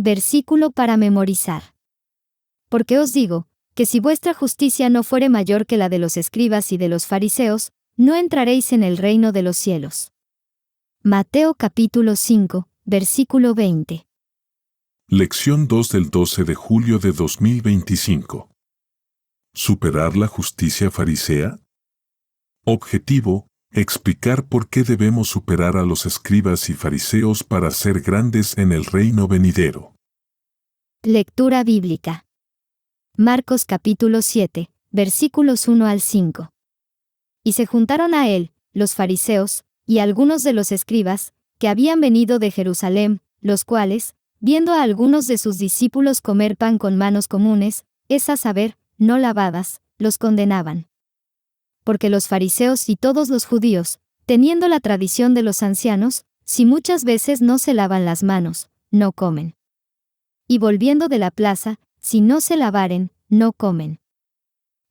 versículo para memorizar. Porque os digo, que si vuestra justicia no fuere mayor que la de los escribas y de los fariseos, no entraréis en el reino de los cielos. Mateo capítulo 5, versículo 20. Lección 2 del 12 de julio de 2025. ¿Superar la justicia farisea? Objetivo: explicar por qué debemos superar a los escribas y fariseos para ser grandes en el reino venidero. Lectura bíblica. Marcos capítulo 7, versículos 1 al 5. Y se juntaron a él, los fariseos, y algunos de los escribas, que habían venido de Jerusalén, los cuales, viendo a algunos de sus discípulos comer pan con manos comunes, es a saber, no lavadas, los condenaban. Porque los fariseos y todos los judíos, teniendo la tradición de los ancianos, si muchas veces no se lavan las manos, no comen. Y volviendo de la plaza, si no se lavaren, no comen.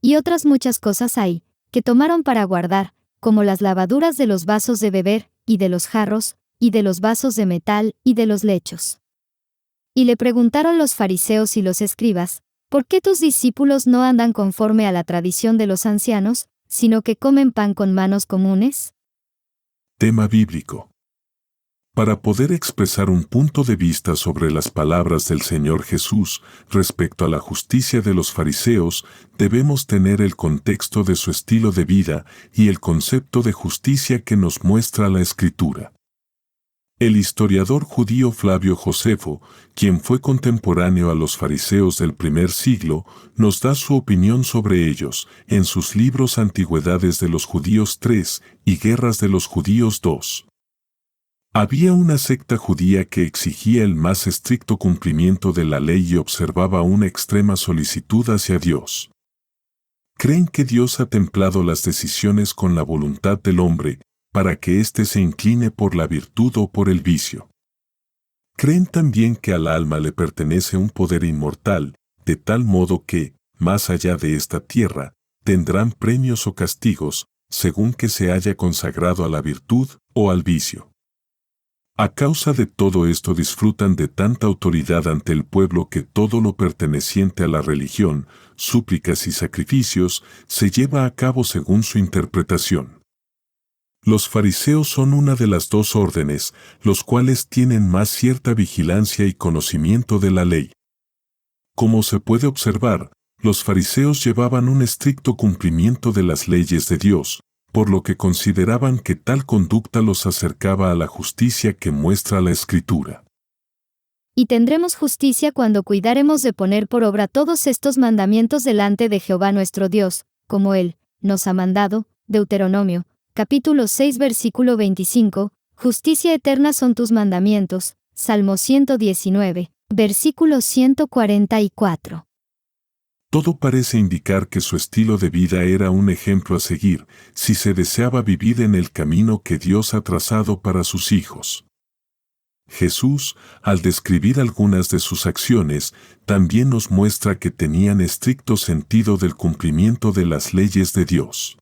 Y otras muchas cosas hay, que tomaron para guardar, como las lavaduras de los vasos de beber, y de los jarros, y de los vasos de metal, y de los lechos. Y le preguntaron los fariseos y los escribas, ¿por qué tus discípulos no andan conforme a la tradición de los ancianos, sino que comen pan con manos comunes? Tema bíblico. Para poder expresar un punto de vista sobre las palabras del Señor Jesús respecto a la justicia de los fariseos, debemos tener el contexto de su estilo de vida y el concepto de justicia que nos muestra la Escritura. El historiador judío Flavio Josefo, quien fue contemporáneo a los fariseos del primer siglo, nos da su opinión sobre ellos en sus libros Antigüedades de los Judíos 3 y Guerras de los Judíos 2. Había una secta judía que exigía el más estricto cumplimiento de la ley y observaba una extrema solicitud hacia Dios. Creen que Dios ha templado las decisiones con la voluntad del hombre, para que éste se incline por la virtud o por el vicio. Creen también que al alma le pertenece un poder inmortal, de tal modo que, más allá de esta tierra, tendrán premios o castigos, según que se haya consagrado a la virtud o al vicio. A causa de todo esto disfrutan de tanta autoridad ante el pueblo que todo lo perteneciente a la religión, súplicas y sacrificios, se lleva a cabo según su interpretación. Los fariseos son una de las dos órdenes, los cuales tienen más cierta vigilancia y conocimiento de la ley. Como se puede observar, los fariseos llevaban un estricto cumplimiento de las leyes de Dios, por lo que consideraban que tal conducta los acercaba a la justicia que muestra la Escritura. Y tendremos justicia cuando cuidaremos de poner por obra todos estos mandamientos delante de Jehová nuestro Dios, como Él nos ha mandado. Deuteronomio, capítulo 6 versículo 25, justicia eterna son tus mandamientos. Salmo 119, versículo 144. Todo parece indicar que su estilo de vida era un ejemplo a seguir, si se deseaba vivir en el camino que Dios ha trazado para sus hijos. Jesús, al describir algunas de sus acciones, también nos muestra que tenían estricto sentido del cumplimiento de las leyes de Dios.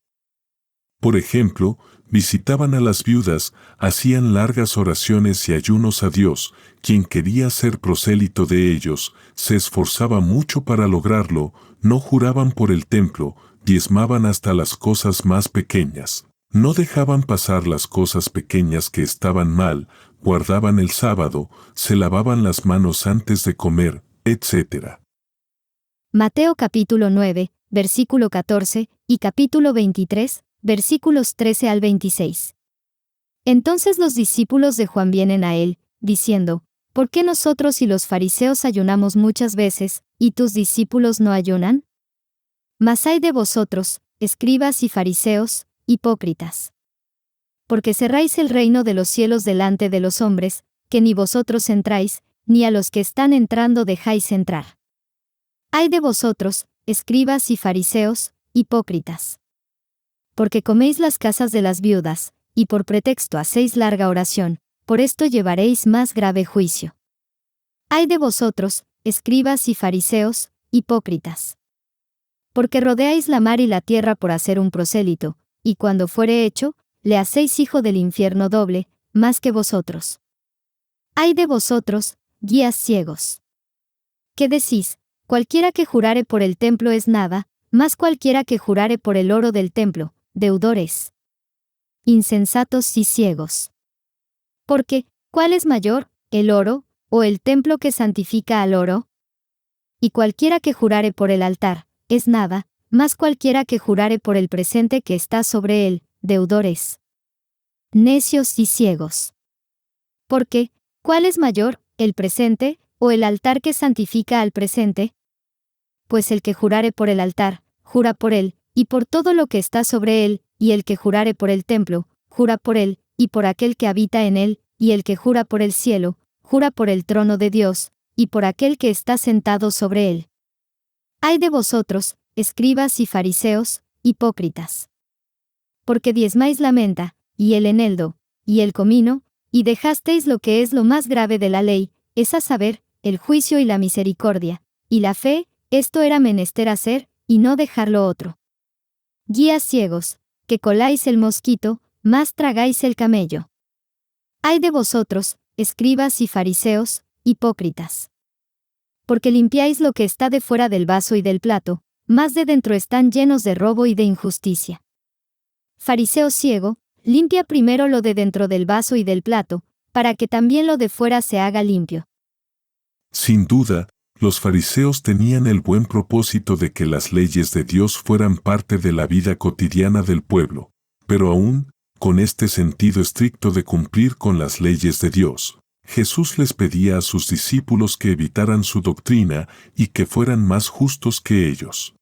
Por ejemplo, visitaban a las viudas, hacían largas oraciones y ayunos a Dios. Quien quería ser prosélito de ellos, se esforzaba mucho para lograrlo, no juraban por el templo, diezmaban hasta las cosas más pequeñas. No dejaban pasar las cosas pequeñas que estaban mal, guardaban el sábado, se lavaban las manos antes de comer, etc. Mateo capítulo 9, versículo 14, y capítulo 23, versículos 13 al 26. Entonces los discípulos de Juan vienen a él, diciendo, ¿por qué nosotros y los fariseos ayunamos muchas veces, y tus discípulos no ayunan? Mas ay de vosotros, escribas y fariseos, hipócritas. Porque cerráis el reino de los cielos delante de los hombres, que ni vosotros entráis, ni a los que están entrando dejáis entrar. Ay de vosotros, escribas y fariseos, hipócritas. Porque coméis las casas de las viudas, y por pretexto hacéis larga oración, por esto llevaréis más grave juicio. Ay de vosotros, escribas y fariseos, hipócritas. Porque rodeáis la mar y la tierra por hacer un prosélito, y cuando fuere hecho, le hacéis hijo del infierno doble, más que vosotros. Ay de vosotros, guías ciegos. ¿Qué decís? Cualquiera que jurare por el templo es nada, más cualquiera que jurare por el oro del templo, deudores. Insensatos y ciegos. Porque, ¿cuál es mayor, el oro, o el templo que santifica al oro? Y cualquiera que jurare por el altar, es nada, más cualquiera que jurare por el presente que está sobre él, deudores. Necios y ciegos. Porque, ¿cuál es mayor, el presente, o el altar que santifica al presente? Pues el que jurare por el altar, jura por él, y por todo lo que está sobre él, y el que jurare por el templo, jura por él, y por aquel que habita en él, y el que jura por el cielo, jura por el trono de Dios, y por aquel que está sentado sobre él. Ay de vosotros, escribas y fariseos, hipócritas. Porque diezmáis la menta, y el eneldo, y el comino, y dejasteis lo que es lo más grave de la ley, es a saber, el juicio y la misericordia, y la fe, esto era menester hacer, y no dejar lo otro. Guías ciegos, que coláis el mosquito, más tragáis el camello. Ay de vosotros, escribas y fariseos, hipócritas. Porque limpiáis lo que está de fuera del vaso y del plato, mas de dentro están llenos de robo y de injusticia. Fariseo ciego, limpia primero lo de dentro del vaso y del plato, para que también lo de fuera se haga limpio. Sin duda, los fariseos tenían el buen propósito de que las leyes de Dios fueran parte de la vida cotidiana del pueblo, pero aún, con este sentido estricto de cumplir con las leyes de Dios, Jesús les pedía a sus discípulos que evitaran su doctrina y que fueran más justos que ellos.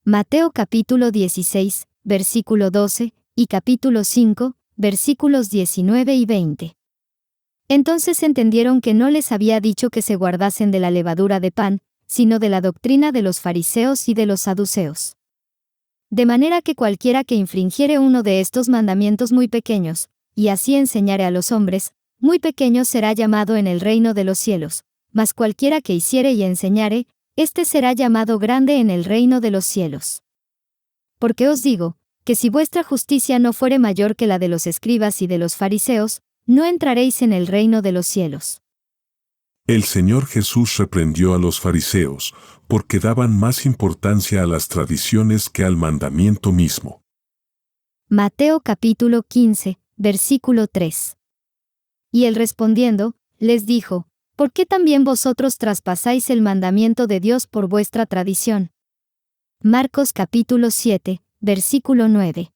Mateo capítulo 16, versículo 12, y capítulo 5, versículos 19 y 20. Entonces entendieron que no les había dicho que se guardasen de la levadura de pan, sino de la doctrina de los fariseos y de los saduceos. De manera que cualquiera que infringiere uno de estos mandamientos muy pequeños, y así enseñare a los hombres, muy pequeño será llamado en el reino de los cielos, mas cualquiera que hiciere y enseñare, éste será llamado grande en el reino de los cielos. Porque os digo, que si vuestra justicia no fuere mayor que la de los escribas y de los fariseos, no entraréis en el reino de los cielos. El Señor Jesús reprendió a los fariseos, porque daban más importancia a las tradiciones que al mandamiento mismo. Mateo capítulo 15, versículo 3. Y él respondiendo, les dijo, ¿por qué también vosotros traspasáis el mandamiento de Dios por vuestra tradición? Marcos capítulo 7, versículo 9.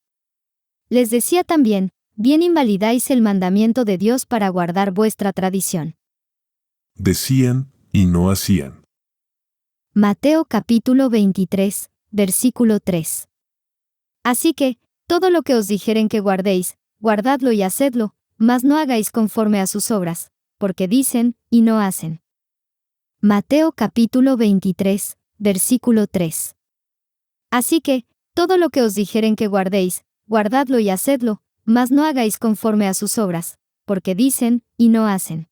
Les decía también, bien invalidáis el mandamiento de Dios para guardar vuestra tradición. Decían, y no hacían. Mateo capítulo 23, versículo 3. Así que, todo lo que os dijeren que guardéis, guardadlo y hacedlo, mas no hagáis conforme a sus obras, porque dicen, y no hacen. Mateo capítulo 23, versículo 3. Así que, todo lo que os dijeren que guardéis, guardadlo y hacedlo, mas no hagáis conforme a sus obras, porque dicen, y no hacen.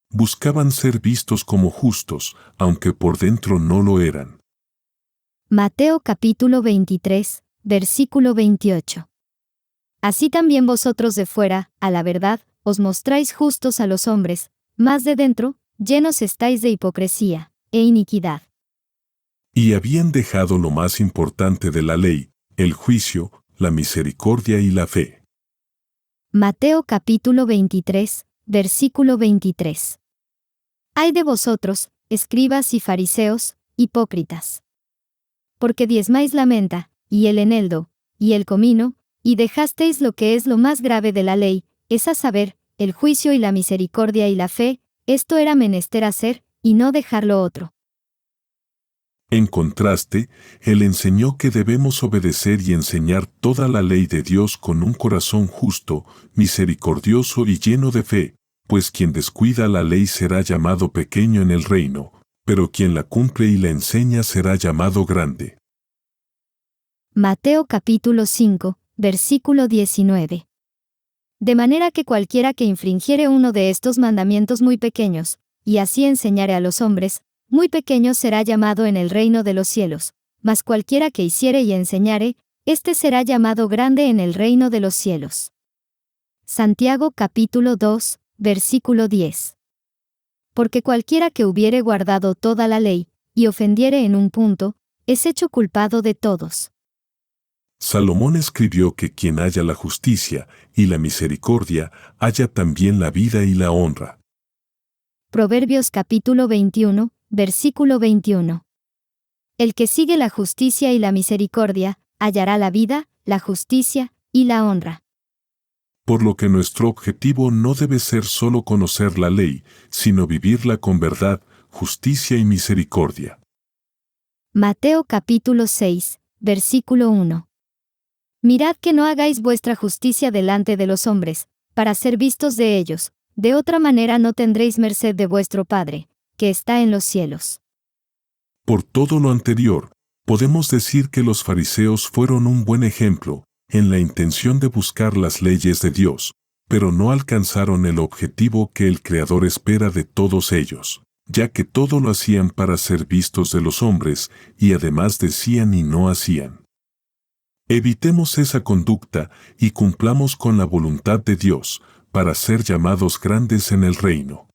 Buscaban ser vistos como justos, aunque por dentro no lo eran. Mateo capítulo 23, versículo 28. Así también vosotros de fuera, a la verdad, os mostráis justos a los hombres, mas de dentro, llenos estáis de hipocresía e iniquidad. Y habían dejado lo más importante de la ley, el juicio, la misericordia y la fe. Mateo capítulo 23, versículo 23. Ay de vosotros, escribas y fariseos, hipócritas. Porque diezmáis la menta, y el eneldo, y el comino, y dejasteis lo que es lo más grave de la ley, es a saber, el juicio y la misericordia y la fe, esto era menester hacer, y no dejar lo otro. En contraste, Él enseñó que debemos obedecer y enseñar toda la ley de Dios con un corazón justo, misericordioso y lleno de fe, pues quien descuida la ley será llamado pequeño en el reino, pero quien la cumple y la enseña será llamado grande. Mateo capítulo 5, versículo 19. De manera que cualquiera que infringiere uno de estos mandamientos muy pequeños, y así enseñare a los hombres, muy pequeño será llamado en el reino de los cielos, mas cualquiera que hiciere y enseñare, éste será llamado grande en el reino de los cielos. Santiago capítulo 2, versículo 10. porque cualquiera que hubiere guardado toda la ley, y ofendiere en un punto, es hecho culpado de todos. Salomón escribió que quien haya la justicia y la misericordia, haya también la vida y la honra. Proverbios capítulo 21, versículo 21. El que sigue la justicia y la misericordia, hallará la vida, la justicia y la honra. Por lo que nuestro objetivo no debe ser solo conocer la ley, sino vivirla con verdad, justicia y misericordia. Mateo capítulo 6, versículo 1. Mirad que no hagáis vuestra justicia delante de los hombres, para ser vistos de ellos, de otra manera no tendréis merced de vuestro Padre, que está en los cielos. Por todo lo anterior, podemos decir que los fariseos fueron un buen ejemplo, en la intención de buscar las leyes de Dios, pero no alcanzaron el objetivo que el Creador espera de todos ellos, ya que todo lo hacían para ser vistos de los hombres, y además decían y no hacían. Evitemos esa conducta y cumplamos con la voluntad de Dios, para ser llamados grandes en el reino.